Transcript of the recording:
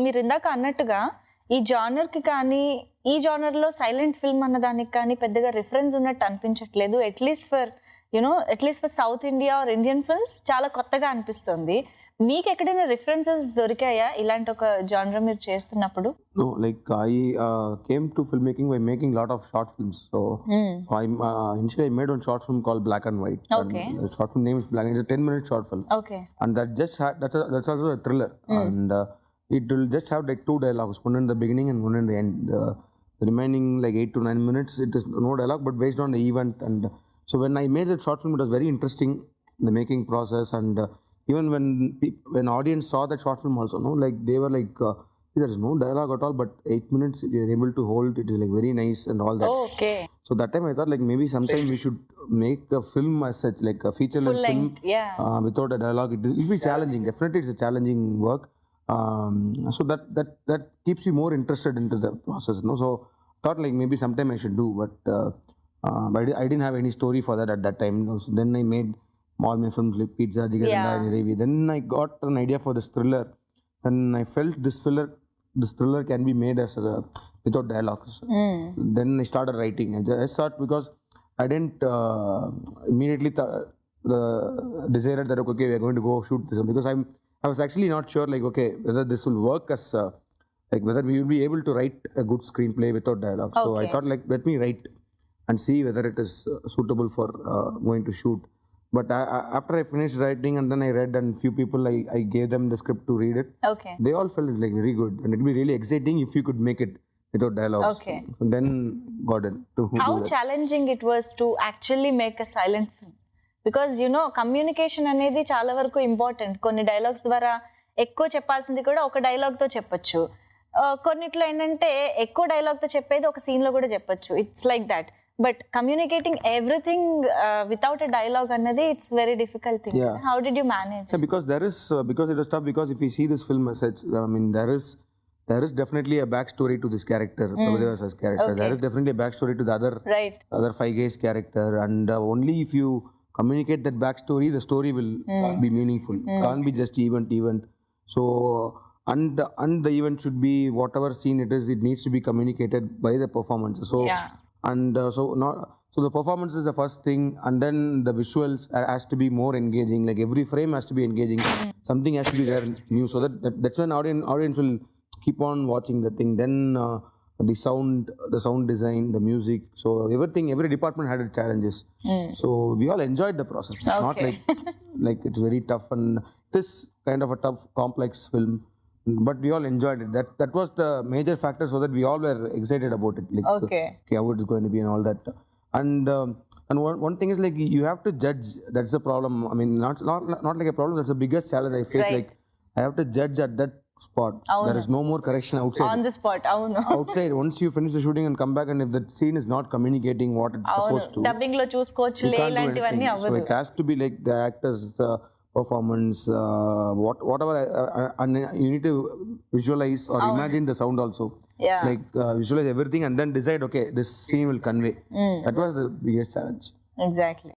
మీరు ఇందాక అన్నట్టుగా ఈ జానర్ కి కానీ ఈ జానర్ లో సైలెంట్ ఫిల్మ్ అన్న దానికి కానీ పెద్దగా రిఫరెన్స్ ఉన్నట్టు అనిపించట్లేదు. At least for South India or Indian films చాలా కొత్తగా అనిపిస్తుంది. మీకు ఎక్కడైనా రిఫరెన్సెస్ దొరికాయా ఇలాంటి ఒక జానర్ మీరు చేస్తున్నప్పుడు? No, like I came to filmmaking by making lot of short films. So initially I made one short film called Black and White. Okay. And the short film name is Black. It's a 10-minute short film. Okay. And that just that's also a thriller. And it will just have like 2 dialogues, one in the beginning and one in the end. The remaining like 8 to 9 minutes, it is no dialogue, but based on the event. And so when I made that short film, it was very interesting, the making process. And even when audience saw that short film also, no, like they were like, there is no dialogue at all, but 8 minutes we are able to hold. It is like very nice and all that. Oh, okay. So that time I thought like maybe sometime we should make a film as such, like a feature-length film, without a dialogue. It will be challenging. Definitely, it's a challenging work. So that keeps you more interested into the process, no? So thought like maybe sometime I should do, but I didn't have any story for that at that time. So then I made all my films like Pizza, Jigaranda, Niravi. Then I got an idea for this thriller, and I felt this thriller can be made as without dialogues. Then I started writing. I thought because I didn't immediately decided that okay, we are going to go shoot this one, because I was actually not sure like okay whether this will work as like whether we will be able to write a good screenplay without dialogue. So I thought like let me write and see whether it is suitable for going to shoot. But after I finished writing and then I read, and few people I gave them the script to read it. Okay. They all felt it like very good, and it would be really exciting if you could make it without dialogues. Okay. So then got it to How do that. challenging it was to actually make a silent film? Because communication అనేది చాలా వరకు important. కొన్ని dialogues ద్వారా ఎక్కువ చెప్పాల్సింది కూడా ఒక dialogue తో చెప్పొచ్చు. కొన్నిట్లో ఏంటంటే ఎక్కువ డైలాగ్ తో చెప్పేది ఒక సీన్ లో కూడా చెప్పొచ్చు. It's like that. But communicating everything without a dialogue another, it's very difficult thing. Yeah. How did you manage? Yeah, because it was tough, because if you see this film as such, I mean there is definitely a backstory to this character, Prabhudeva's character. Okay. There is definitely a backstory to the Right. other 5 guys character, and only if you communicate that backstory, the story will be meaningful. Can't be just event. So and the event should be whatever scene it is, it needs to be communicated by the performance. So and so the performance is the first thing, and then the visuals has to be more engaging. Like every frame has to be engaging. Something has to be there new, so that's when audience will keep on watching the thing. Then the sound design, the music. So every department had its challenges. So we all enjoyed the process. It's not like it's very tough, and this kind of a tough, complex film. But we all enjoyed it. That was the major factor, so that we all were excited about it. Like okay, how it's going to be and all that. And one thing is like you have to judge. That's the problem. I mean, not like a problem. That's the biggest challenge I face. Right. Like I have to judge at that spot. There is no more correction outside. On the spot. Outside, once you finish the shooting and come back, and if that scene is not communicating what it's supposed to, dubbing lo chuskochu you can't do ilantivanni anything. So it has to be like the actors. Performance, whatever, and you need to visualize or imagine the sound also. Yeah. Like visualize everything and then decide, okay, this scene will convey. That was the biggest challenge. Exactly.